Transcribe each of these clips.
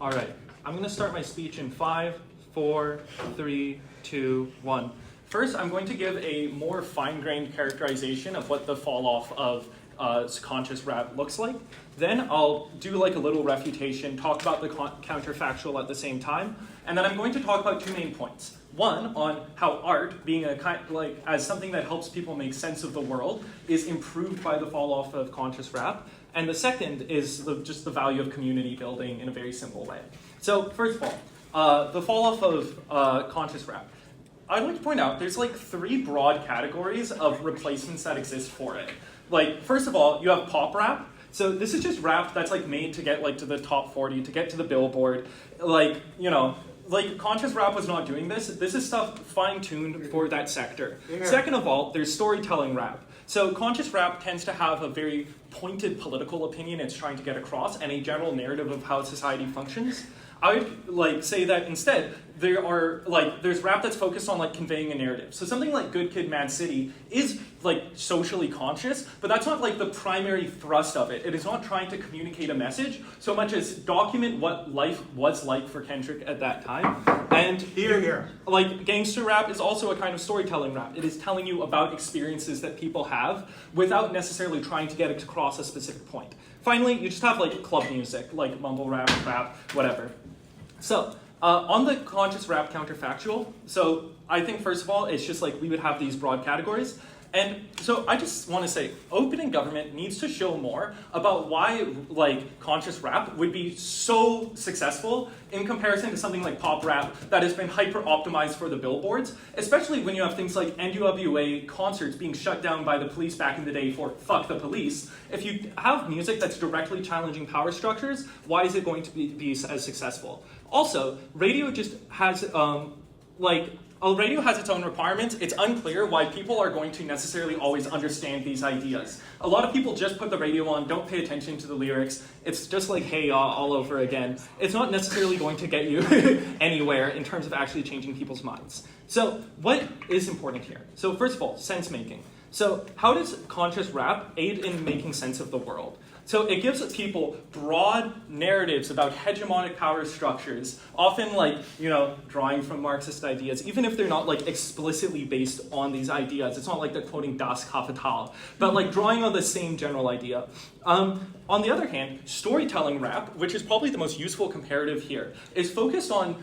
All right, I'm going to start my speech in 5, 4, 3, 2, 1. First, I'm going to give a more fine-grained characterization of what the fall-off of conscious rap looks like. Then I'll do like a little refutation, talk about the counterfactual at the same time, and then I'm going to talk about two main points. One, on how art, being a as something that helps people make sense of the world, is improved by the fall-off of conscious rap. And the second is just the value of community building in a very simple way. So first of all, the fall-off of conscious rap. I'd like to point out there's like 3 broad categories of replacements that exist for it. Like, first of all, you have pop rap. So this is just rap that's like made to get like to the top 40, to get to the Billboard. Like, you know, like conscious rap was not doing this. This is stuff fine-tuned for that sector. Yeah. Second of all, there's storytelling rap. So conscious rap tends to have a very pointed political opinion it's trying to get across and a general narrative of how society functions. I would say that instead there's rap that's focused on conveying a narrative. So something like Good Kid, Mad City is socially conscious, but that's not the primary thrust of it. It is not trying to communicate a message so much as document what life was like for Kendrick at that time. And here. Gangster rap is also a kind of storytelling rap. It is telling you about experiences that people have without necessarily trying to get across a specific point. Finally, you just have club music, like mumble rap, whatever. So, on the conscious rap counterfactual, so I think first of all, it's just we would have these broad categories. And so I just want to say, opening government needs to show more about why conscious rap would be so successful in comparison to something like pop rap that has been hyper-optimized for the billboards, especially when you have things like NWA concerts being shut down by the police back in the day for fuck the police. If you have music that's directly challenging power structures, why is it going to be as successful? Also, radio just has radio has its own requirements. It's unclear why people are going to necessarily always understand these ideas. A lot of people just put the radio on, don't pay attention to the lyrics. It's just like hey all over again. It's not necessarily going to get you anywhere in terms of actually changing people's minds. So what is important here? So first of all, sense making. So how does conscious rap aid in making sense of the world? So it gives people broad narratives about hegemonic power structures, often drawing from Marxist ideas, even if they're not explicitly based on these ideas. It's not like they're quoting Das Kapital, but drawing on the same general idea. On the other hand, storytelling rap, which is probably the most useful comparative here, is focused on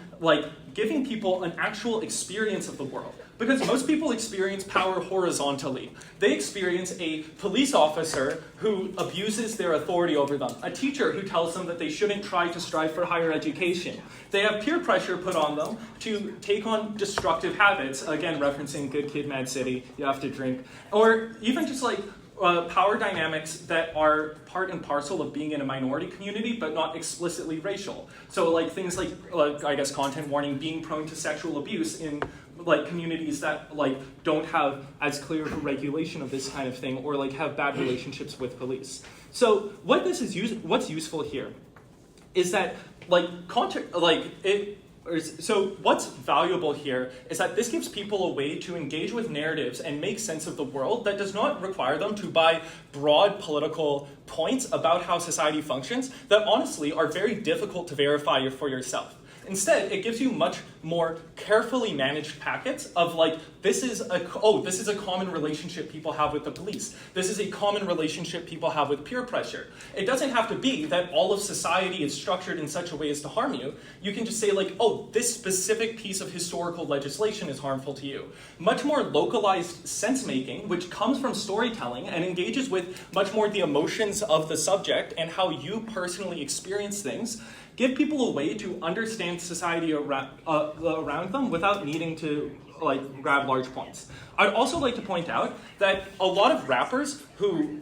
giving people an actual experience of the world. Because most people experience power horizontally. They experience a police officer who abuses their authority over them, a teacher who tells them that they shouldn't try to strive for higher education. They have peer pressure put on them to take on destructive habits, again referencing Good Kid, Mad City, you have to drink, or even just power dynamics that are part and parcel of being in a minority community, but not explicitly racial. So things I guess content warning, being prone to sexual abuse in communities that don't have as clear of a regulation of this kind of thing, or have bad relationships with police. So what's useful here is that so what's valuable here is that this gives people a way to engage with narratives and make sense of the world that does not require them to buy broad political points about how society functions that honestly are very difficult to verify for yourself. Instead, it gives you much more carefully managed packets of this is a common relationship people have with the police. This is a common relationship people have with peer pressure. It doesn't have to be that all of society is structured in such a way as to harm you. You can just say this specific piece of historical legislation is harmful to you. Much more localized sense-making, which comes from storytelling and engages with much more the emotions of the subject and how you personally experience things, give people a way to understand society around them without needing to grab large points. I'd also like to point out that a lot of rappers who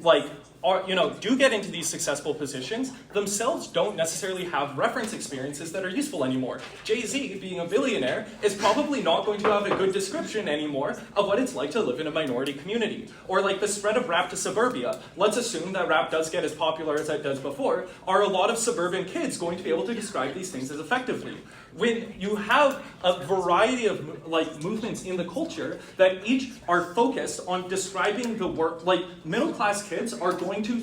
do get into these successful positions themselves don't necessarily have reference experiences that are useful anymore. Jay-Z, being a billionaire, is probably not going to have a good description anymore of what it's like to live in a minority community. Or the spread of rap to suburbia. Let's assume that rap does get as popular as it does before. Are a lot of suburban kids going to be able to describe these things as effectively? When you have a variety of movements in the culture that each are focused on describing the work, middle class kids are going to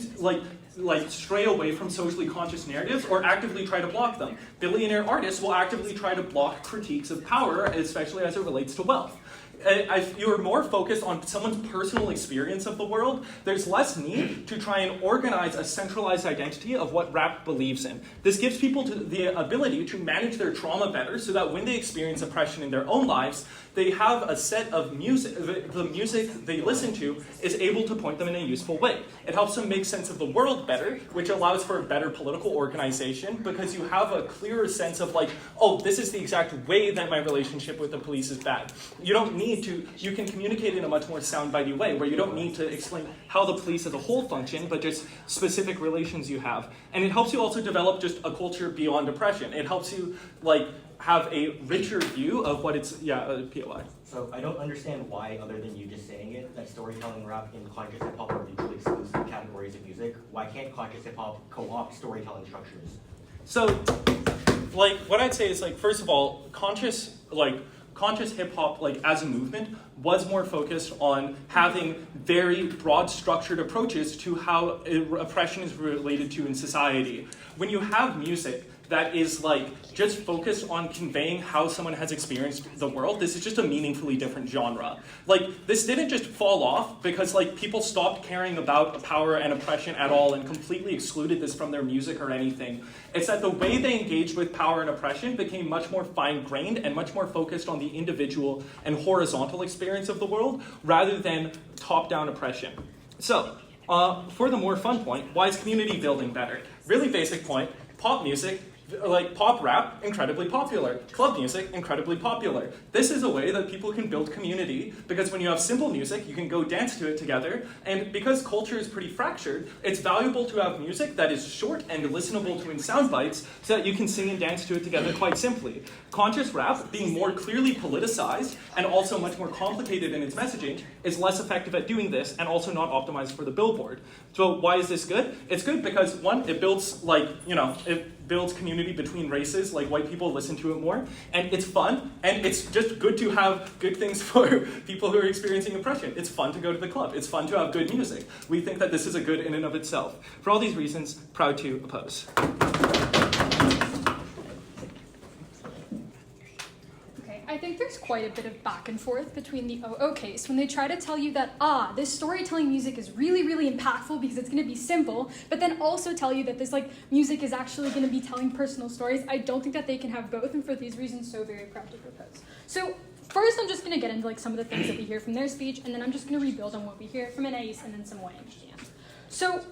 like stray away from socially conscious narratives or actively try to block them. Billionaire artists will actively try to block critiques of power, especially as it relates to wealth. If you're more focused on someone's personal experience of the world, there's less need to try and organize a centralized identity of what rap believes in. This gives people the ability to manage their trauma better so that when they experience oppression in their own lives, they have a set of music, the music they listen to is able to point them in a useful way. It helps them make sense of the world better, which allows for a better political organization because you have a clearer sense of like, oh, this is the exact way that my relationship with the police is bad. You don't need to, you can communicate in a much more soundbitey way where you don't need to explain how the police as a whole function, but just specific relations you have. And it helps you also develop just a culture beyond oppression. It helps you like have a richer view of what it's, POI. So I don't understand why, other than you just saying it, that storytelling, rap, and conscious hip-hop are mutually exclusive categories of music. Why can't conscious hip-hop co-opt storytelling structures? So, like, what I'd say is, like, first of all, conscious hip-hop, like, as a movement, was more focused on having very broad structured approaches to how oppression is related to in society. When you have music that is like just focused on conveying how someone has experienced the world, this is just a meaningfully different genre. Like, this didn't just fall off because like people stopped caring about power and oppression at all and completely excluded this from their music or anything. It's that the way they engaged with power and oppression became much more fine-grained and much more focused on the individual and horizontal experience of the world rather than top-down oppression. So, for the more fun point, why is community building better? Really basic point, pop music, like pop rap, incredibly popular. Club music, incredibly popular. This is a way that people can build community because when you have simple music, you can go dance to it together. And because culture is pretty fractured, it's valuable to have music that is short and listenable to in sound bites so that you can sing and dance to it together quite simply. Conscious rap, being more clearly politicized and also much more complicated in its messaging, is less effective at doing this and also not optimized for the billboard. So why is this good? It's good because one, it builds it builds community between races, like white people listen to it more, and it's fun, and it's just good to have good things for people who are experiencing oppression. It's fun to go to the club. It's fun to have good music. We think that this is a good in and of itself. For all these reasons, proud to oppose. I think there's quite a bit of back and forth between the OO case when they try to tell you that, this storytelling music is really, really impactful because it's going to be simple, but then also tell you that this music is actually going to be telling personal stories. I don't think that they can have both, and for these reasons, so very proud to propose. So first, I'm just going to get into some of the things that we hear from their speech, and then I'm just going to rebuild on what we hear from Anais and then some YMGM. So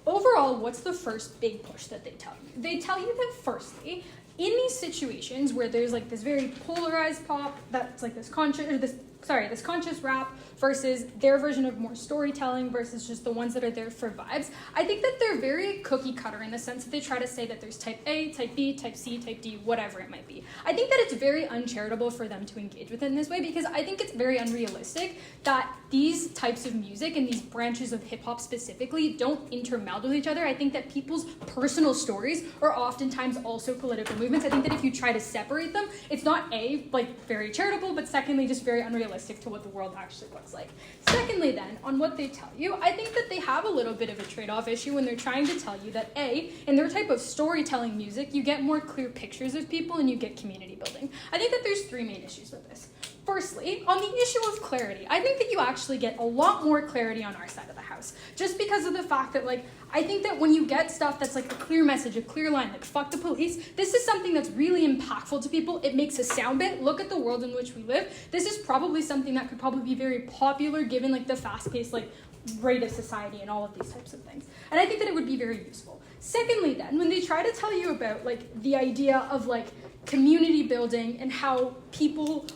overall, what's the first big push that they tell you? They tell you that firstly, in these situations where there's this very polarized pop that's this conscious rap versus their version of more storytelling versus just the ones that are there for vibes, I think that they're very cookie cutter in the sense that they try to say that there's type A, type B, type C, type D, whatever it might be. I think that it's very uncharitable for them to engage with it in this way because I think it's very unrealistic that these types of music and these branches of hip hop specifically don't intermeld with each other. I think that people's personal stories are oftentimes also political movements. I think that if you try to separate them, it's not A, very charitable, but secondly, just very unrealistic to what the world actually looks like. Secondly then, on what they tell you, I think that they have a little bit of a trade-off issue when they're trying to tell you that A, in their type of storytelling music, you get more clear pictures of people and you get community building. I think that there's three main issues with this. Firstly, on the issue of clarity, I think that you actually get a lot more clarity on our side of the house. Just because of the fact that, I think that when you get stuff that's a clear message, a clear line, fuck the police, this is something that's really impactful to people. It makes a sound bit. Look at the world in which we live. This is probably something that could probably be very popular given, the fast-paced, rate of society and all of these types of things. And I think that it would be very useful. Secondly, then, when they try to tell you about, the idea of, community building and how people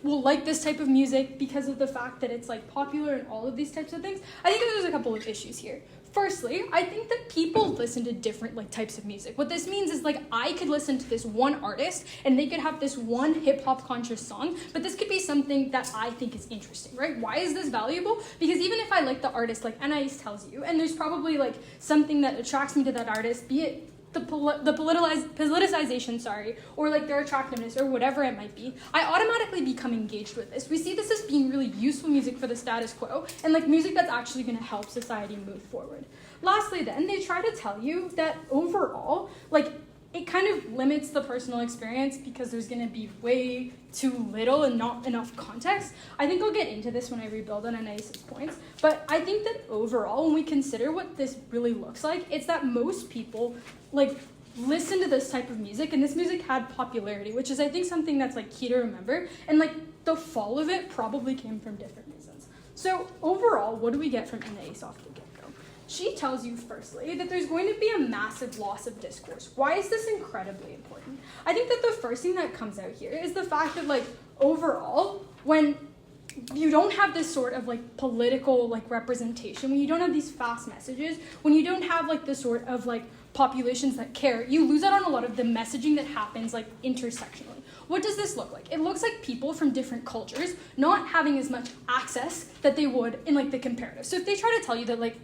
will like this type of music because of the fact that it's popular and all of these types of things, I think that there's a couple of issues here. Firstly, I think that people listen to different types of music. What this means is I could listen to this one artist and they could have this one hip hop conscious song, but this could be something that I think is interesting, right? Why is this valuable? Because even if I like the artist, like Anais tells you, and there's probably something that attracts me to that artist, be it the politicization, or their attractiveness or whatever it might be, I automatically become engaged with this. We see this as being really useful music for the status quo and music that's actually going to help society move forward. Lastly then, they try to tell you that overall, like, it kind of limits the personal experience because there's going to be way too little and not enough context. I think I'll get into this when I rebuild on Anais's points, but I think that overall, when we consider what this really looks like, it's that most people, like, listen to this type of music, and this music had popularity, which is, I think, something that's, like, key to remember, and, like, the fall of it probably came from different reasons. So overall, what do we get from Anais off the get-go? She tells you, firstly, that there's going to be a massive loss of discourse. Why is this incredibly important? I think that the first thing that comes out here is the fact that, like, overall, when you don't have this sort of, like, political, like, representation, when you don't have these fast messages, when you don't have, like, the sort of, like, populations that care, you lose out on a lot of the messaging that happens, like, intersectionally. What does this look like? It looks like people from different cultures not having as much access that they would in, like, the comparative. So if they try to tell you that, like,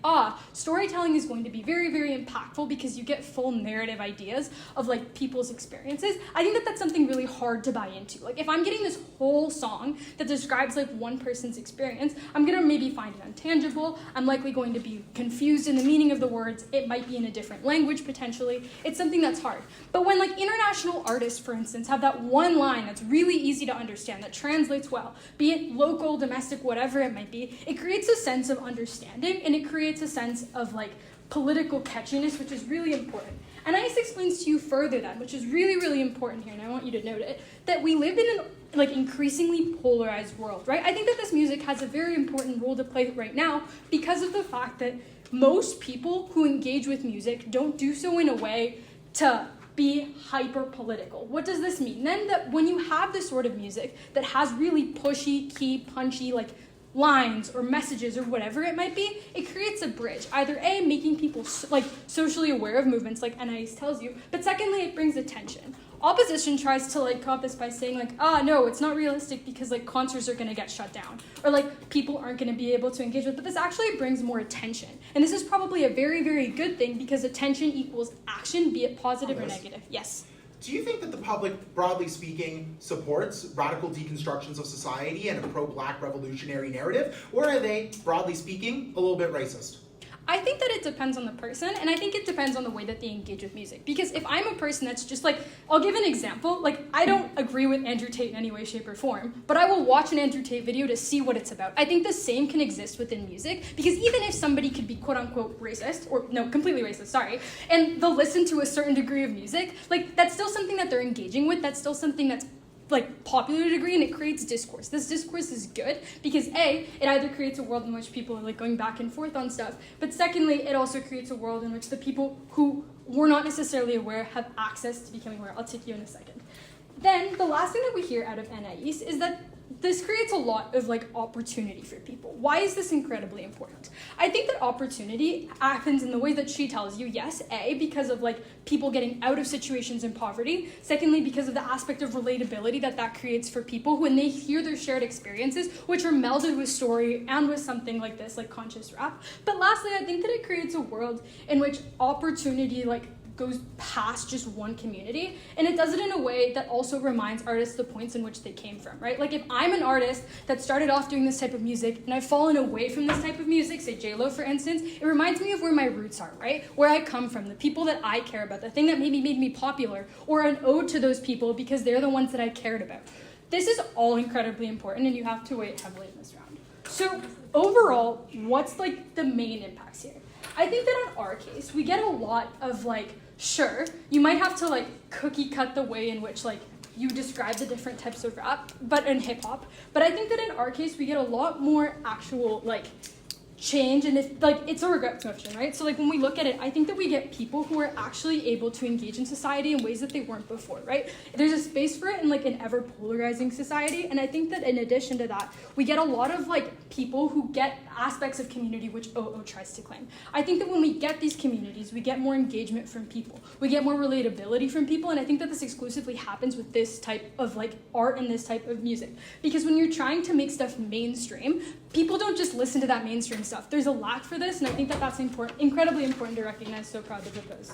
storytelling is going to be very, very impactful because you get full narrative ideas of, like, people's experiences, I think that that's something really hard to buy into. Like, if I'm getting this whole song that describes, like, one person's experience, I'm gonna maybe find it intangible. I'm likely going to be confused in the meaning of the words. It might be in a different language, potentially. It's something that's hard. But when, like, international artists, for instance, have that one line that's really easy to understand, that translates well, be it local, domestic, whatever it might be, it creates a sense of understanding, and it creates a sense of, like, political catchiness, which is really important. And Anais explains to you further then, which is really, really important here, and I want you to note it, that we live in an, like, increasingly polarized world, right? I think that this music has a very important role to play right now because of the fact that most people who engage with music don't do so in a way to be hyper-political. What does this mean? Then that when you have this sort of music that has really pushy, key, punchy, like, lines or messages or whatever it might be, it creates a bridge. Either A, making people, like, socially aware of movements, like Anais tells you, but secondly, it brings attention. Opposition tries to, like, cop this by saying, like, no, it's not realistic because, like, concerts are going to get shut down, or, like, people aren't going to be able to engage with, but this actually brings more attention. And this is probably a very, very good thing because attention equals action, be it positive or negative. Yes? Do you think that the public, broadly speaking, supports radical deconstructions of society and a pro-black revolutionary narrative, or are they, broadly speaking, a little bit racist? I think that it depends on the person, and I think it depends on the way that they engage with music. Because if I'm a person that's just like, I'll give an example, like, I don't agree with Andrew Tate in any way, shape, or form, but I will watch an Andrew Tate video to see what it's about. I think the same can exist within music, because even if somebody could be quote-unquote racist, or no, completely racist, sorry, and they'll listen to a certain degree of music, like, that's still something that they're engaging with, that's still something that's, like, popular to a degree, and it creates discourse. This discourse is good because A, it either creates a world in which people are, like, going back and forth on stuff, but secondly, it also creates a world in which the people who were not necessarily aware have access to becoming aware. I'll take you in a second. Then the last thing that we hear out of Anais is that this creates a lot of, like, opportunity for people. Why is this incredibly important? I think that opportunity happens in the way that she tells you, yes, A, because of, like, people getting out of situations in poverty. Secondly, because of the aspect of relatability that creates for people when they hear their shared experiences, which are melded with story and with something like this, like conscious rap. But lastly, I think that it creates a world in which opportunity, like, goes past just one community, and it does it in a way that also reminds artists the points in which they came from, right? Like, if I'm an artist that started off doing this type of music and I've fallen away from this type of music, say J-Lo for instance, it reminds me of where my roots are, right? Where I come from, the people that I care about, the thing that maybe made me popular, or an ode to those people because they're the ones that I cared about. This is all incredibly important, and you have to weigh it heavily in this round. So overall, what's, like, the main impacts here? I think that in our case, we get a lot of, like, sure, you might have to, like, cookie cut the way in which, like, you describe the different types of rap, but in hip hop. But I think that in our case, we get a lot more actual, like, change, and it's a regret motion, right? So, like, when we look at it, I think that we get people who are actually able to engage in society in ways that they weren't before, right? There's a space for it in, like, an ever polarizing society, and I think that in addition to that, we get a lot of, like, people who get aspects of community which OO tries to claim. I think that when we get these communities, we get more engagement from people, we get more relatability from people, and I think that this exclusively happens with this type of, like, art and this type of music. Because when you're trying to make stuff mainstream, people don't just listen to that mainstream stuff. There's a lack for this, and I think that that's incredibly important to recognize. So proud to propose.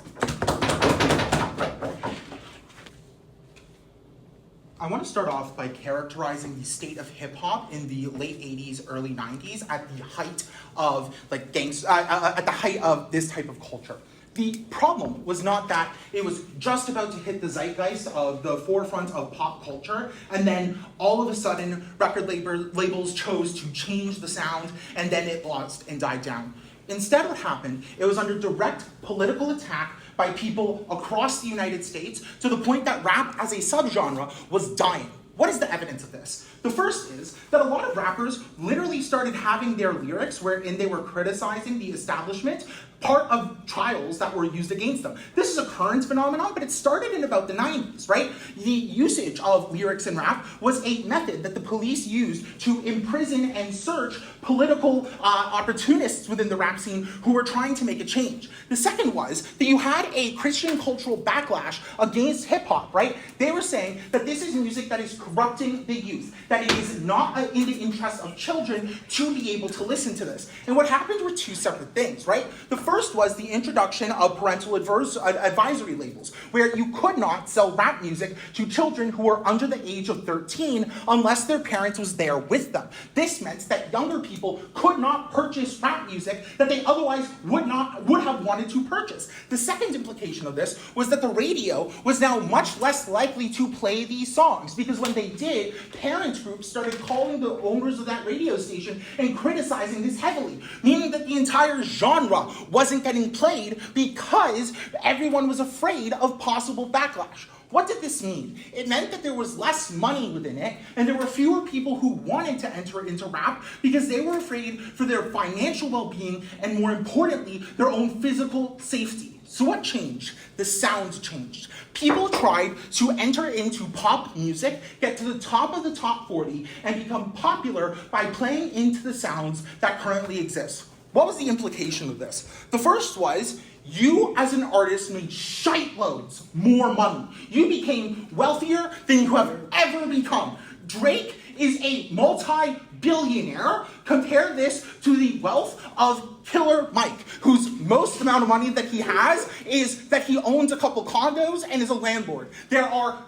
I want to start off by characterizing the state of hip hop in the late 80s, early 90s at the height of at the height of this type of culture. The problem was not that it was just about to hit the zeitgeist of the forefront of pop culture, and then all of a sudden record labels chose to change the sound, and then it lost and died down. Instead, what happened, it was under direct political attack by people across the United States to the point that rap as a subgenre was dying. What is the evidence of this? The first is that a lot of rappers literally started having their lyrics wherein they were criticizing the establishment part of trials that were used against them. This is a current phenomenon, but it started in about the 90s, right? The usage of lyrics in rap was a method that the police used to imprison and search political opportunists within the rap scene who were trying to make a change. The second was that you had a Christian cultural backlash against hip hop, right? They were saying that this is music that is corrupting the youth, that it is not in the interest of children to be able to listen to this. And what happened were two separate things, right? The first was the introduction of parental advisory labels, where you could not sell rap music to children who were under the age of 13 unless their parents was there with them. This meant that younger people could not purchase rap music that they otherwise would have wanted to purchase. The second implication of this was that the radio was now much less likely to play these songs, because when they did, parent groups started calling the owners of that radio station and criticizing this heavily, meaning that the entire genre wasn't getting played because everyone was afraid of possible backlash. What did this mean? It meant that there was less money within it, and there were fewer people who wanted to enter into rap because they were afraid for their financial well-being and, more importantly, their own physical safety. So what changed? The sound changed. People tried to enter into pop music, get to the top of the top 40, and become popular by playing into the sounds that currently exist. What was the implication of this? The first was, you as an artist made shite loads more money. You became wealthier than you have ever become. Drake is a multi-billionaire. Compare this to the wealth of Killer Mike, whose most amount of money that he has is that he owns a couple condos and is a landlord. There are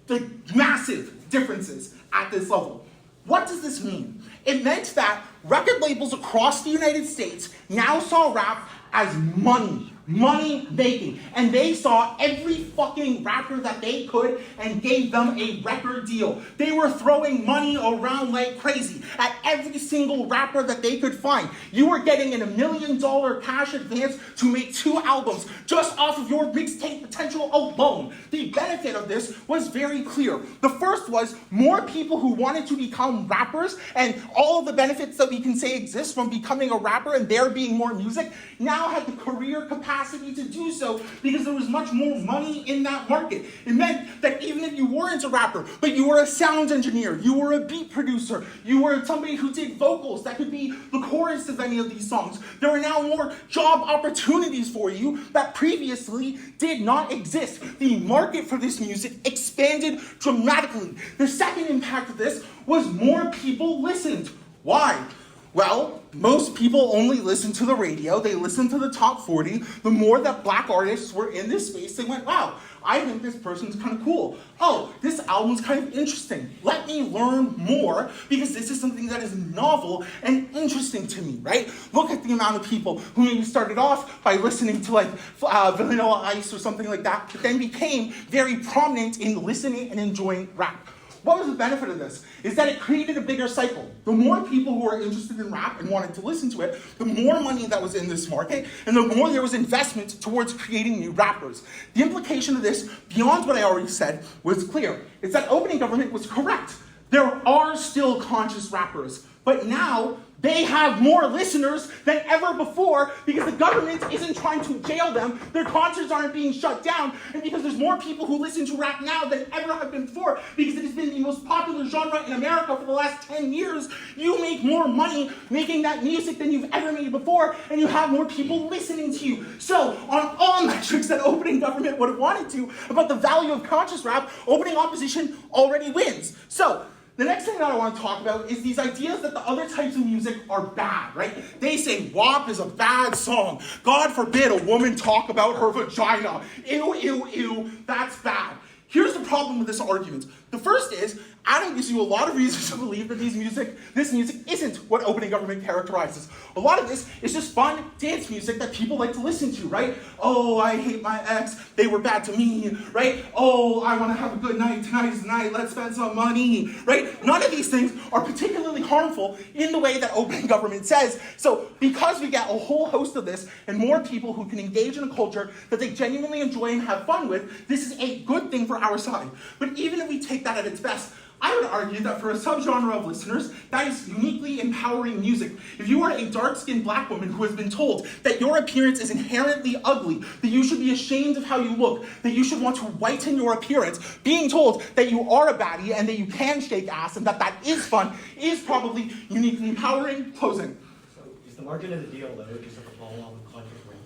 the massive differences at this level. What does this mean? It meant that record labels across the United States now saw rap as money making, and they saw every fucking rapper that they could and gave them a record deal. They were throwing money around like crazy at every single rapper that they could find. You were getting an $1 million cash advance to make 2 albums just off of your mixtape potential alone. The benefit of this was very clear. The first was more people who wanted to become rappers, and all of the benefits that we can say exist from becoming a rapper and there being more music now had the career capacity to do so because there was much more money in that market. It meant that even if you weren't a rapper, but you were a sound engineer, you were a beat producer, you were somebody who did vocals that could be the chorus of any of these songs, there were now more job opportunities for you that previously did not exist. The market for this music expanded dramatically. The second impact of this was more people listened. Why? Well, most people only listen to the radio. They listen to the top 40. The more that black artists were in this space, they went, wow, I think this person's kind of cool. Oh, this album's kind of interesting. Let me learn more because this is something that is novel and interesting to me, right? Look at the amount of people who maybe started off by listening to like Vanilla Ice or something like that, but then became very prominent in listening and enjoying rap. What was the benefit of this? Is that it created a bigger cycle. The more people who were interested in rap and wanted to listen to it, the more money that was in this market, and the more there was investment towards creating new rappers. The implication of this, beyond what I already said, was clear. It's that opening government was correct. There are still conscious rappers, but now they have more listeners than ever before because the government isn't trying to jail them, their concerts aren't being shut down, and because there's more people who listen to rap now than ever have been before because it has been the most popular genre in America for the last 10 years, you make more money making that music than you've ever made before, and you have more people listening to you. So, on all metrics that opening government would have wanted to about the value of conscious rap, opening opposition already wins. So, the next thing that I want to talk about is these ideas that the other types of music are bad, right? They say WAP is a bad song. God forbid a woman talk about her vagina. Ew, ew, ew, that's bad. Here's the problem problem with this argument. The first is, Adam gives you a lot of reasons to believe that this music isn't what opening government characterizes. A lot of this is just fun dance music that people like to listen to, right? Oh, I hate my ex, they were bad to me, right? Oh, I want to have a good night, tonight is the night, let's spend some money, right? None of these things are particularly harmful in the way that opening government says. So because we get a whole host of this and more people who can engage in a culture that they genuinely enjoy and have fun with, this is a good thing for our side. But even if we take that at its best, I would argue that for a subgenre of listeners, that is uniquely empowering music. If you are a dark-skinned black woman who has been told that your appearance is inherently ugly, that you should be ashamed of how you look, that you should want to whiten your appearance, being told that you are a baddie and that you can shake ass and that that is fun is probably uniquely empowering. Closing. So is the margin of the deal though just a follow-on conscious ring?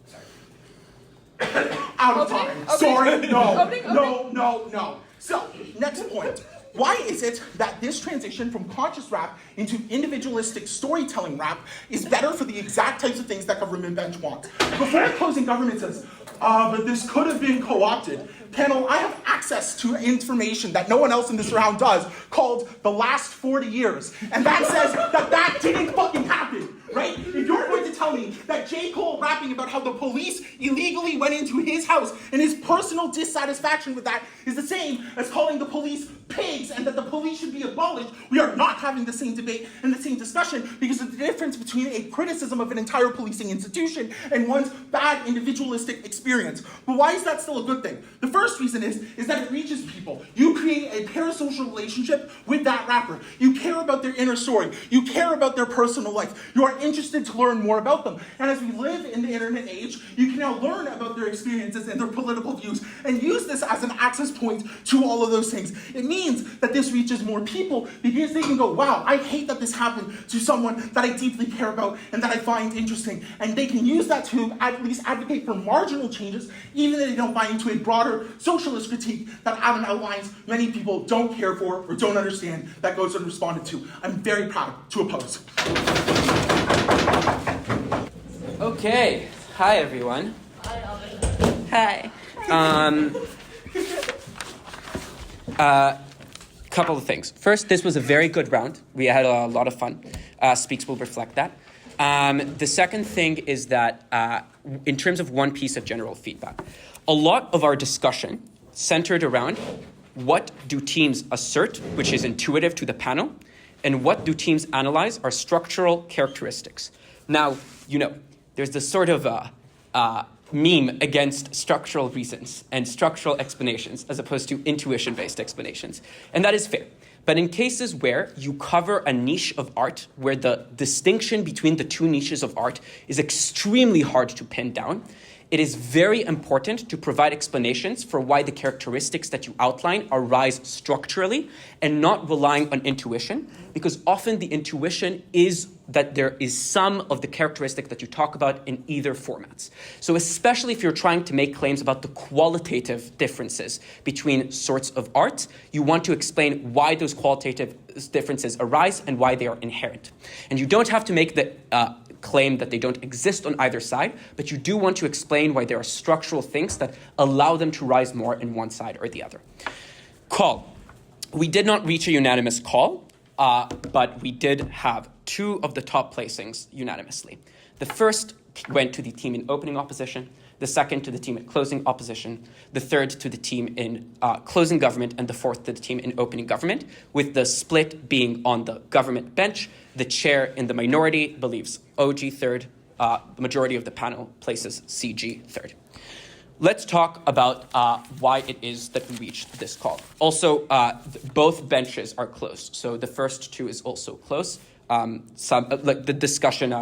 Sorry. Out of Opening? time. Opening? Sorry, no. Opening? No. So, next point. Why is it that this transition from conscious rap into individualistic storytelling rap is better for the exact types of things that government bench wants? Before closing, government says, but this could have been co-opted. Panel, I have access to information that no one else in this round does called the last 40 years. And that says that that didn't fucking happen, right? If you're going to tell me that J. Cole rapping about how the police illegally went into his house and his personal dissatisfaction with that is the same as calling the police pigs and that the police should be abolished, we are not having the same debate and the same discussion because of the difference between a criticism of an entire policing institution and one's bad individualistic experience. But why is that still a good thing? The first reason is that it reaches people. You create a parasocial relationship with that rapper. You care about their inner story. You care about their personal life. You are interested to learn more about them. And as we live in the internet age, you can now learn about their experiences and their political views and use this as an access point to all of those things. It means that this reaches more people because they can go, wow, I hate that this happened to someone that I deeply care about and that I find interesting. And they can use that to at least advocate for marginal changes, even if they don't buy into a broader socialist critique that Adam outlines many people don't care for or don't understand that goes unresponded to. I'm very proud to oppose. Okay. Hi, everyone. Hi. Couple of things. First, this was a very good round. We had a lot of fun. Speaks will reflect that. The second thing is that in terms of one piece of general feedback, a lot of our discussion centered around what do teams assert, which is intuitive to the panel, and what do teams analyze are structural characteristics. Now, there's this sort of meme against structural reasons and structural explanations as opposed to intuition-based explanations. And that is fair. But in cases where you cover a niche of art, where the distinction between the two niches of art is extremely hard to pin down, it is very important to provide explanations for why the characteristics that you outline arise structurally and not relying on intuition, because often the intuition is that there is some of the characteristic that you talk about in either formats. So especially if you're trying to make claims about the qualitative differences between sorts of art, you want to explain why those qualitative differences arise and why they are inherent. And you don't have to make the claim that they don't exist on either side, but you do want to explain why there are structural things that allow them to rise more in one side or the other. Call. We did not reach a unanimous call, but we did have two of the top placings unanimously. The first went to the team in opening opposition, the second to the team in closing opposition, the third to the team in closing government, and the fourth to the team in opening government, with the split being on the government bench. The chair in the minority believes OG third, the majority of the panel places CG third. Let's talk about why it is that we reached this call. Also, both benches are closed, so the first two is also close. The discussion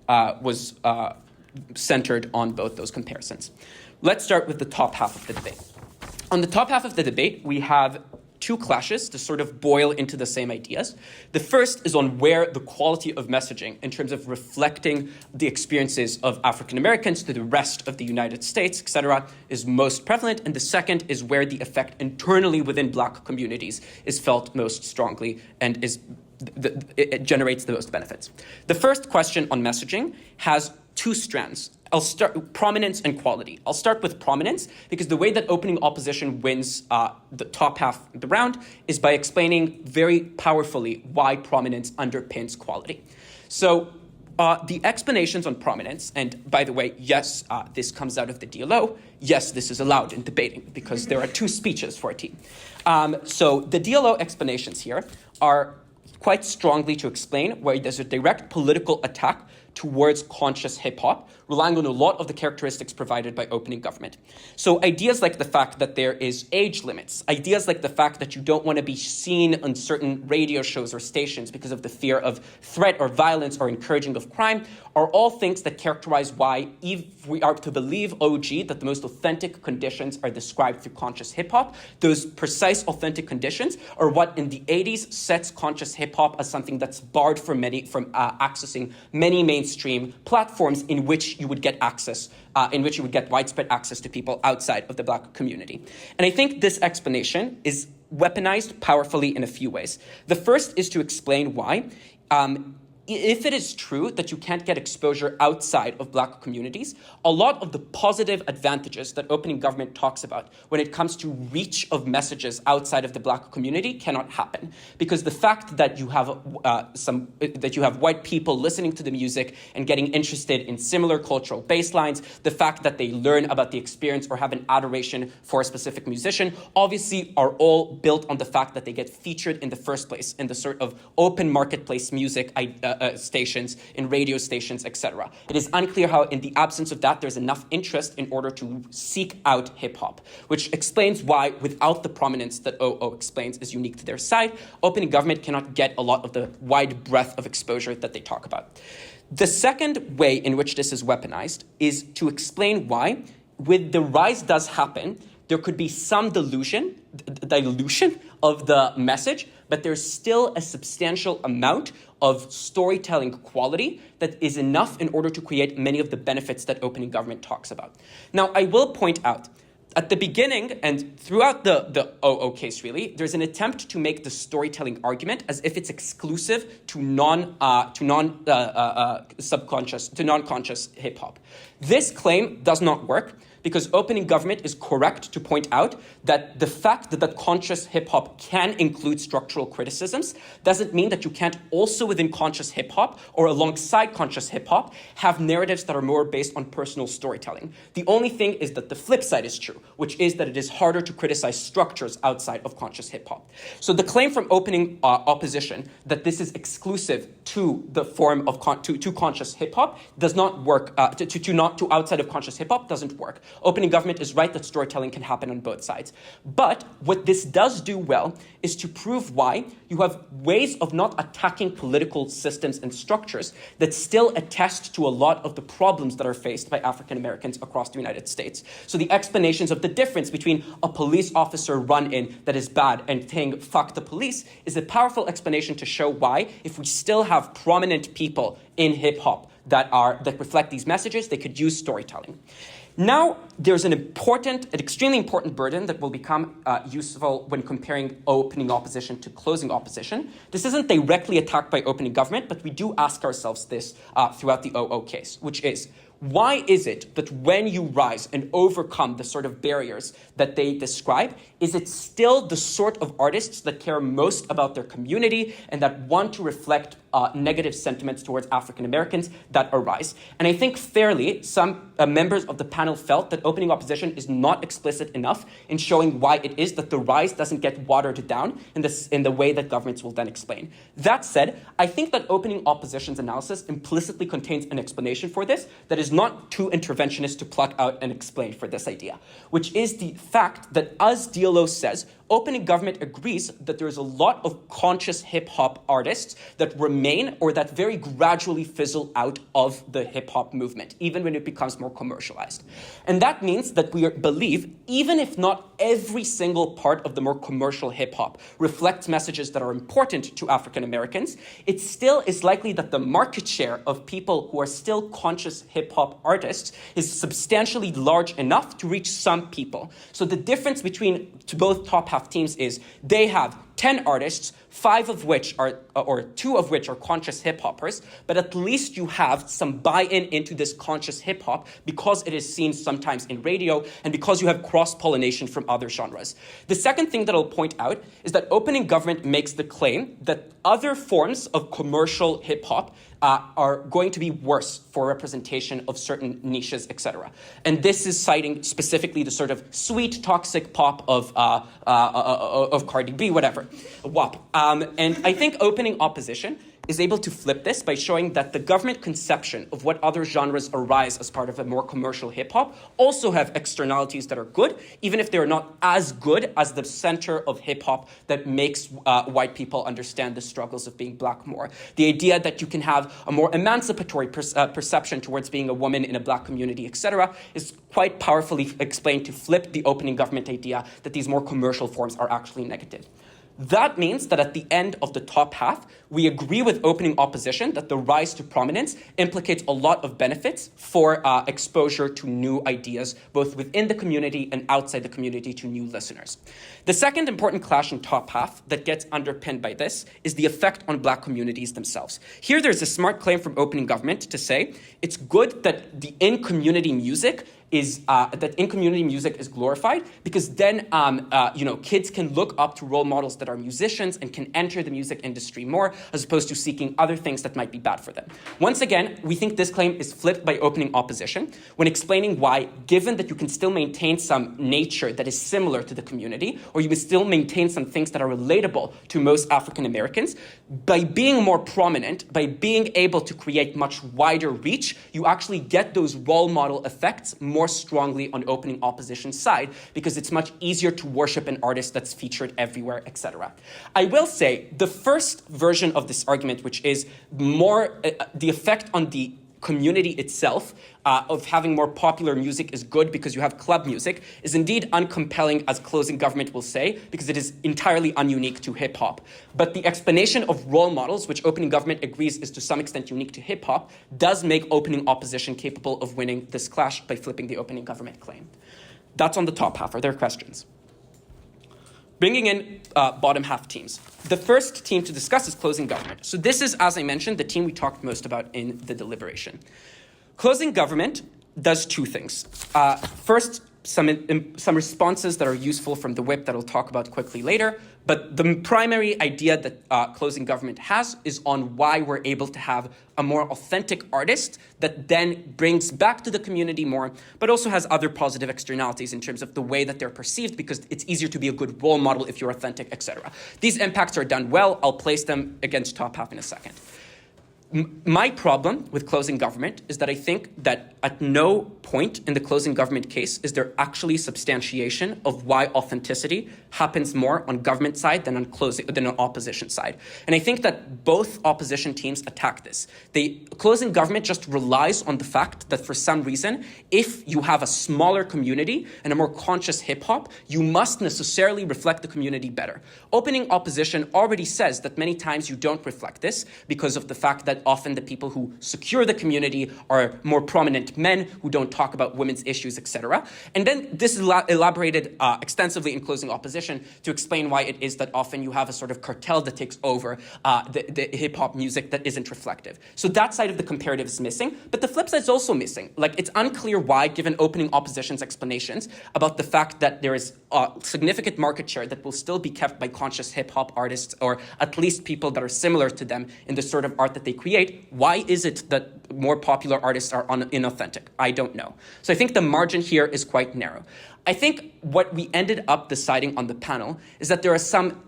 was centered on both those comparisons. Let's start with the top half of the debate. On the top half of the debate, we have two clashes to sort of boil into the same ideas. The first is on where the quality of messaging in terms of reflecting the experiences of African Americans to the rest of the United States, etc., is most prevalent. And the second is where the effect internally within Black communities is felt most strongly and it generates the most benefits. The first question on messaging has two strands, I'll start prominence and quality. I'll start with prominence because the way that opening opposition wins the top half of the round is by explaining very powerfully why prominence underpins quality. So the explanations on prominence, and by the way, yes, this comes out of the DLO. Yes, this is allowed in debating because there are 2 speeches for a team. So the DLO explanations here are quite strongly to explain where there's a direct political attack towards conscious hip-hop, relying on a lot of the characteristics provided by opening government. So ideas like the fact that there is age limits, ideas like the fact that you don't want to be seen on certain radio shows or stations because of the fear of threat or violence or encouraging of crime, are all things that characterize why, if we are to believe OG, that the most authentic conditions are described through conscious hip-hop, those precise authentic conditions are what in the 80s sets conscious hip-hop as something that's barred from accessing many mainstream platforms in which you would get access, in which you would get widespread access to people outside of the Black community. And I think this explanation is weaponized powerfully in a few ways. The first is to explain why, if it is true that you can't get exposure outside of Black communities, a lot of the positive advantages that opening government talks about when it comes to reach of messages outside of the Black community cannot happen, because the fact that you have white people listening to the music and getting interested in similar cultural baselines, the fact that they learn about the experience or have an adoration for a specific musician, obviously are all built on the fact that they get featured in the first place in the sort of open marketplace music stations, in radio stations, etc. It is unclear how, in the absence of that, there's enough interest in order to seek out hip-hop, which explains why, without the prominence that OO explains is unique to their side, opening government cannot get a lot of the wide breadth of exposure that they talk about. The second way in which this is weaponized is to explain why, when the rise does happen, there could be some dilution of the message, but there's still a substantial amount of storytelling quality that is enough in order to create many of the benefits that opening government talks about. Now, I will point out, at the beginning and throughout the OO case, really, there's an attempt to make the storytelling argument as if it's exclusive to non-conscious hip hop. This claim does not work, because opening government is correct to point out that the fact that conscious hip-hop can include structural criticisms doesn't mean that you can't also within conscious hip-hop or alongside conscious hip-hop have narratives that are more based on personal storytelling. The only thing is that the flip side is true, which is that it is harder to criticize structures outside of conscious hip-hop. So the claim from opening opposition that this is exclusive to the form of to conscious hip-hop does not work, to outside of conscious hip-hop doesn't work. Opening government is right that storytelling can happen on both sides. But what this does do well is to prove why you have ways of not attacking political systems and structures that still attest to a lot of the problems that are faced by African Americans across the United States. So the explanations of the difference between a police officer run-in that is bad and saying fuck the police is a powerful explanation to show why, if we still have prominent people in hip-hop that reflect these messages, they could use storytelling. Now, there's an extremely important burden that will become useful when comparing opening opposition to closing opposition. This isn't directly attacked by opening government, but we do ask ourselves this throughout the OO case, which is, why is it that when you rise and overcome the sort of barriers that they describe, is it still the sort of artists that care most about their community and that want to reflect negative sentiments towards African Americans that arise? And I think fairly, some members of the panel felt that opening opposition is not explicit enough in showing why it is that the rise doesn't get watered down in the way that governments will then explain. That said, I think that opening opposition's analysis implicitly contains an explanation for this that is not too interventionist to pluck out and explain for this idea, which is the fact that, as DLO says, opening government agrees that there is a lot of conscious hip-hop artists that remain or that very gradually fizzle out of the hip-hop movement, even when it becomes more commercialized. And that means that we believe, even if not every single part of the more commercial hip-hop reflects messages that are important to African Americans, it still is likely that the market share of people who are still conscious hip-hop artists is substantially large enough to reach some people. So the difference between both top half teams is they have 10 artists, 5 of which are, or 2 of which are conscious hip-hoppers, but at least you have some buy-in into this conscious hip-hop because it is seen sometimes in radio and because you have cross-pollination from other genres. The second thing that I'll point out is that opening government makes the claim that other forms of commercial hip-hop are going to be worse for representation of certain niches, etc. And this is citing specifically the sort of sweet, toxic pop of Cardi B, whatever, WAP. And I think opening opposition is able to flip this by showing that the government conception of what other genres arise as part of a more commercial hip-hop also have externalities that are good, even if they're not as good as the center of hip-hop that makes white people understand the struggles of being black more. The idea that you can have a more emancipatory perception towards being a woman in a black community, etc., is quite powerfully explained to flip the opening government idea that these more commercial forms are actually negative. That means that at the end of the top half, we agree with opening opposition that the rise to prominence implicates a lot of benefits for exposure to new ideas, both within the community and outside the community to new listeners. The second important clash in top half that gets underpinned by this is the effect on black communities themselves. Here there's a smart claim from opening government to say it's good that the in-community music is glorified because then kids can look up to role models that are musicians and can enter the music industry more as opposed to seeking other things that might be bad for them. Once again, we think this claim is flipped by opening opposition when explaining why, given that you can still maintain some nature that is similar to the community, or you can still maintain some things that are relatable to most African Americans, by being more prominent, by being able to create much wider reach, you actually get those role model effects more strongly on opening opposition's side because it's much easier to worship an artist that's featured everywhere, etc. I will say the first version of this argument, which is more the effect on the community itself of having more popular music is good because you have club music, is indeed uncompelling, as closing government will say, because it is entirely ununique to hip-hop. But the explanation of role models, which opening government agrees is to some extent unique to hip-hop, does make opening opposition capable of winning this clash by flipping the opening government claim. That's on the top half. Are there questions? Bringing in bottom half teams. The first team to discuss is closing government. So this is, as I mentioned, the team we talked most about in the deliberation. Closing government does 2 things. First, some responses that are useful from the whip that I'll talk about quickly later. But the primary idea that closing government has is on why we're able to have a more authentic artist that then brings back to the community more, but also has other positive externalities in terms of the way that they're perceived, because it's easier to be a good role model if you're authentic, etc. These impacts are done well. I'll place them against top half in a second. My problem with closing government is that I think that at no point in the closing government case is there actually substantiation of why authenticity happens more on government side than on opposition side. And I think that both opposition teams attack this. Closing government just relies on the fact that for some reason, if you have a smaller community and a more conscious hip-hop, you must necessarily reflect the community better. Opening opposition already says that many times you don't reflect this because of the fact that often the people who secure the community are more prominent men who don't talk about women's issues, etc. And then this is elaborated extensively in closing opposition to explain why it is that often you have a sort of cartel that takes over the hip-hop music that isn't reflective. So that side of the comparative is missing, but the flip side is also missing. Like, it's unclear why, given opening opposition's explanations about the fact that there is a significant market share that will still be kept by conscious hip-hop artists, or at least people that are similar to them in the sort of art that they create. Why is it that more popular artists are inauthentic? I don't know. So I think the margin here is quite narrow. I think what we ended up deciding on the panel is that there are some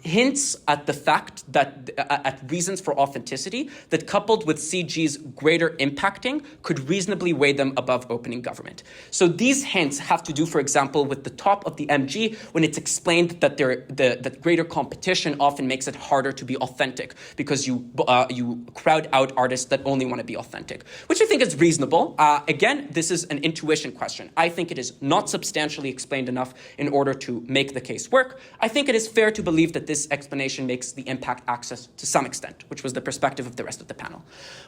hints at the fact that at reasons for authenticity that, coupled with CG's greater impacting, could reasonably weigh them above opening government. So these hints have to do, for example, with the top of the MG, when it's explained that that greater competition often makes it harder to be authentic because you crowd out artists that only want to be authentic, which I think is reasonable. Again, this is an intuition question. I think it is not substantially explained enough in order to make the case work. I think it is fair to believe that this explanation makes the impact access to some extent, which was the perspective of the rest of the panel.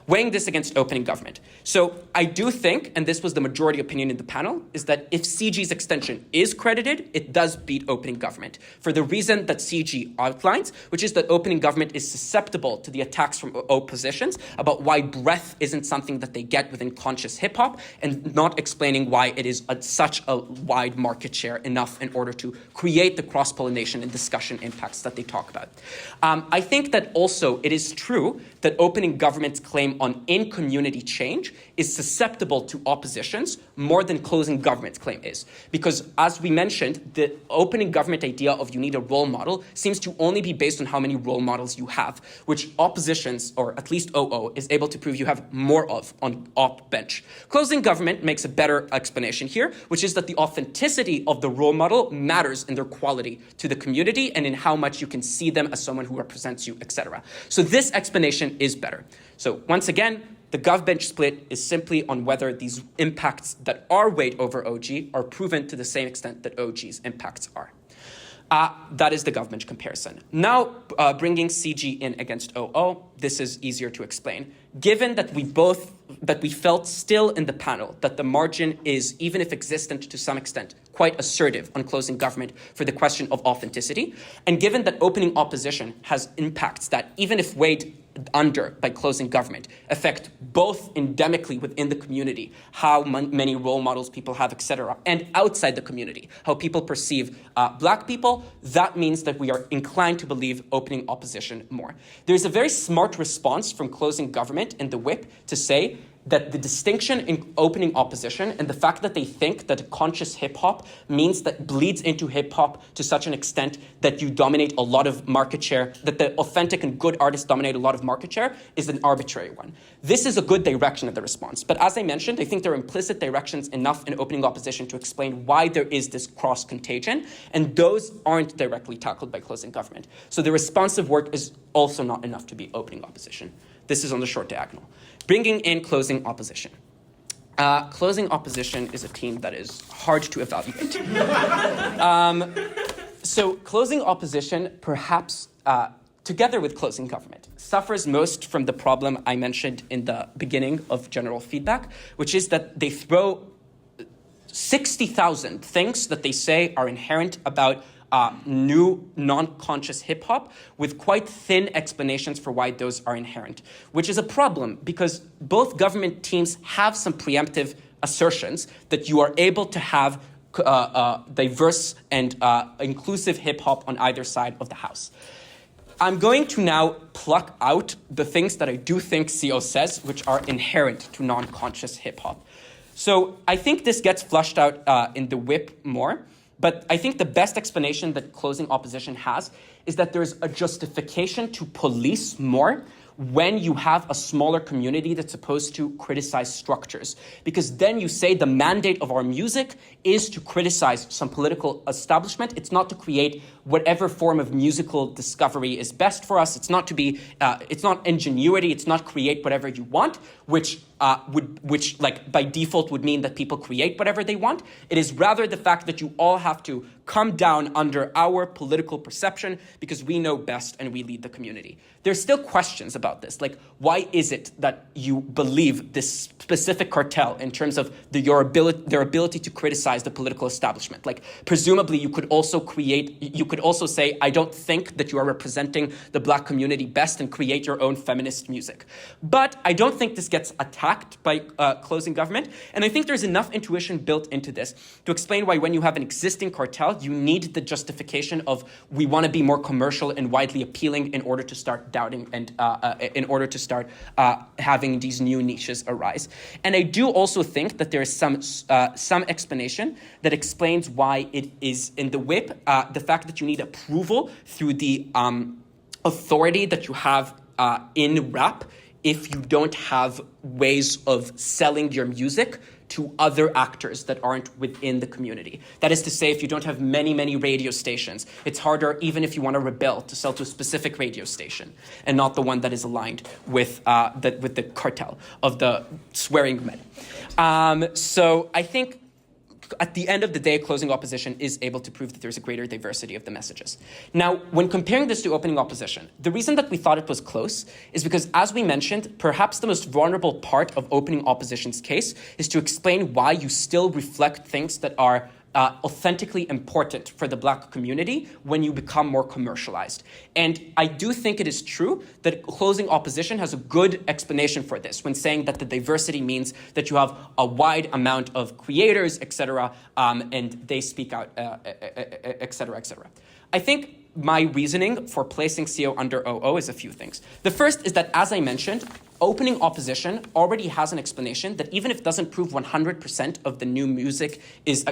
Weighing this against opening government. So I do think, and this was the majority opinion in the panel, is that if CG's extension is credited, it does beat opening government for the reason that CG outlines, which is that opening government is susceptible to the attacks from oppositions about why breadth isn't something that they get within conscious hip-hop and not explaining why it is such a wide market share enough in order to create the cross-pollination and discussion impacts that they talk about. I think that also it is true that opening government's claim on in-community change is susceptible to oppositions more than closing government's claim is. Because as we mentioned, the opening government idea of you need a role model seems to only be based on how many role models you have, which oppositions, or at least OO, is able to prove you have more of on op bench. Closing government makes a better explanation here, which is that the authenticity of the role model matters in their quality to the community and in how much you can see them as someone who represents you, etc. So this explanation is better. So once again, the gov-bench split is simply on whether these impacts that are weighed over OG are proven to the same extent that OG's impacts are. That is the gov-bench comparison. Now, bringing CG in against OO, this is easier to explain. Given that we felt still in the panel that the margin is, even if existent to some extent, quite assertive on closing government for the question of authenticity, and given that opening opposition has impacts that, even if weighed under by closing government, affect both endemically within the community, how many role models people have, etc., and outside the community, how people perceive black people, that means that we are inclined to believe opening opposition more. There's a very smart response from closing government in the whip to say that the distinction in opening opposition and the fact that they think that conscious hip-hop means that bleeds into hip-hop to such an extent that you dominate a lot of market share, that the authentic and good artists dominate a lot of market share, is an arbitrary one. This is a good direction of the response. But as I mentioned, I think there are implicit directions enough in opening opposition to explain why there is this cross-contagion, and those aren't directly tackled by closing government. So the responsive work is also not enough to be opening opposition. This is on the short diagonal. Bringing in closing opposition. Closing opposition is a team that is hard to evaluate. So closing opposition, perhaps together with closing government, suffers most from the problem I mentioned in the beginning of general feedback, which is that they throw 60,000 things that they say are inherent about new non-conscious hip-hop with quite thin explanations for why those are inherent, which is a problem because both government teams have some preemptive assertions that you are able to have diverse and inclusive hip-hop on either side of the house. I'm going to now pluck out the things that I do think CO says, which are inherent to non-conscious hip-hop. So I think this gets flushed out in the whip more. But I think the best explanation that closing opposition has is that there's a justification to police more when you have a smaller community that's supposed to criticize structures. Because then you say the mandate of our music is to criticize some political establishment. It's not to create whatever form of musical discovery is best for us. It's not to be, it's not ingenuity. It's not create whatever you want, which like by default would mean that people create whatever they want. It is rather the fact that you all have to come down under our political perception because we know best and we lead the community. There's still questions about this, like why is it that you believe this specific cartel in terms of their ability to criticize the political establishment? Like presumably you could also say, I don't think that you are representing the black community best and create your own feminist music. But I don't think this gets attacked by closing government. And I think there's enough intuition built into this to explain why when you have an existing cartel, you need the justification of we want to be more commercial and widely appealing in order to start doubting and in order to start having these new niches arise. And I do also think that there is some explanation that explains why it is in the whip, the fact that you need approval through the authority that you have in rap if you don't have ways of selling your music to other actors that aren't within the community. That is to say, if you don't have many, many radio stations, it's harder, even if you want to rebel, to sell to a specific radio station and not the one that is aligned with the cartel of the swearing men. So I think at the end of the day, closing opposition is able to prove that there's a greater diversity of the messages. Now, when comparing this to opening opposition, the reason that we thought it was close is because, as we mentioned, perhaps the most vulnerable part of opening opposition's case is to explain why you still reflect things that are authentically important for the Black community when you become more commercialized. And I do think it is true that closing opposition has a good explanation for this when saying that the diversity means that you have a wide amount of creators, etc., and they speak out, etc., etc. I think my reasoning for placing CO under OO is a few things. The first is that, as I mentioned, opening opposition already has an explanation that even if it doesn't prove 100% of the new music is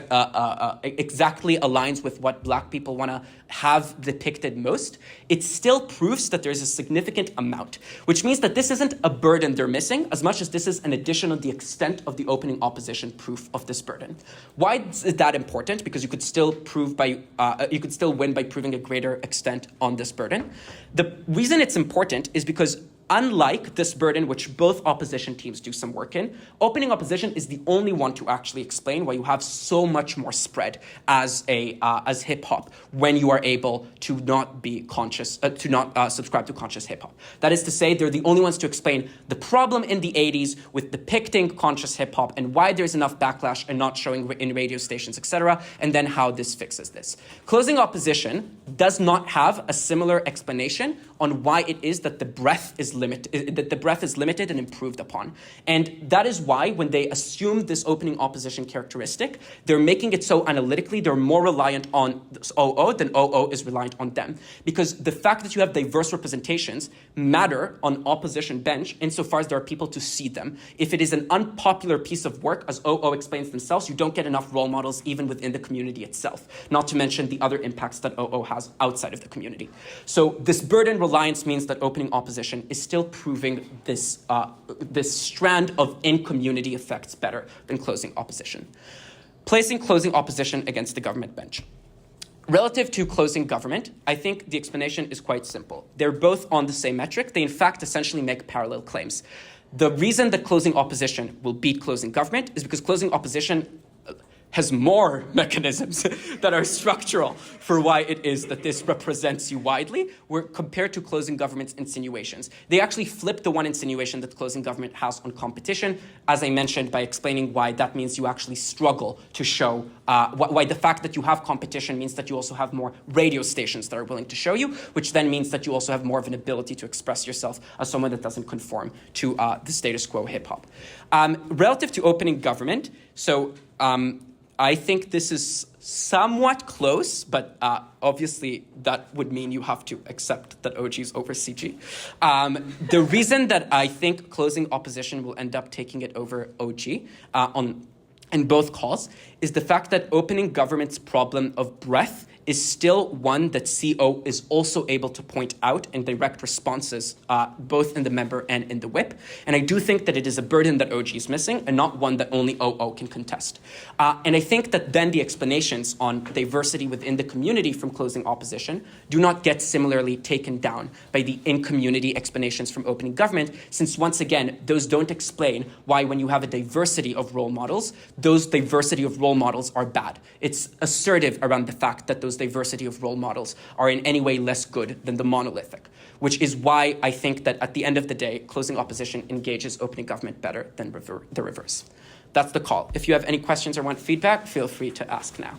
exactly aligns with what Black people want to have depicted most, it still proves that there's a significant amount, which means that this isn't a burden they're missing as much as this is an addition of the extent of the opening opposition proof of this burden. Why is that important? Because you could still win by proving a greater extent on this burden. The reason it's important is because unlike this burden, which both opposition teams do some work in, opening opposition is the only one to actually explain why you have so much more spread as hip hop when you are able to not be conscious, to not subscribe to conscious hip hop. That is to say, they're the only ones to explain the problem in the 80s with depicting conscious hip hop and why there's enough backlash and not showing in radio stations, etc., and then how this fixes this. Closing opposition does not have a similar explanation on why it is that the breadth is limited and improved upon. And that is why when they assume this opening opposition characteristic, they're making it so analytically, they're more reliant on OO than OO is reliant on them. Because the fact that you have diverse representations matter on opposition bench insofar as there are people to see them. If it is an unpopular piece of work, as OO explains themselves, you don't get enough role models even within the community itself, not to mention the other impacts that OO has outside of the community. So this burden reliance means that opening opposition is still proving this strand of in-community effects better than closing opposition. Placing closing opposition against the government bench. Relative to closing government, I think the explanation is quite simple. They're both on the same metric. They, in fact, essentially make parallel claims. The reason that closing opposition will beat closing government is because closing opposition has more mechanisms that are structural for why it is that this represents you widely, where compared to closing government's insinuations. They actually flip the one insinuation that closing government has on competition, as I mentioned, by explaining why that means you actually struggle to show, why the fact that you have competition means that you also have more radio stations that are willing to show you, which then means that you also have more of an ability to express yourself as someone that doesn't conform to the status quo hip-hop. Relative to opening government, so I think this is somewhat close, but obviously that would mean you have to accept that OG is over CG. The reason that I think closing opposition will end up taking it over OG in both calls is the fact that opening government's problem of breadth is still one that CO is also able to point out in direct responses, both in the member and in the whip. And I do think that it is a burden that OG is missing and not one that only OO can contest. And I think that then the explanations on diversity within the community from closing opposition do not get similarly taken down by the in-community explanations from opening government, since once again, those don't explain why when you have a diversity of role models, those diversity of role models are bad. It's assertive around the fact that those diversity of role models are in any way less good than the monolithic, which is why I think that at the end of the day, closing opposition engages opening government better than the reverse. That's the call. If you have any questions or want feedback, feel free to ask now.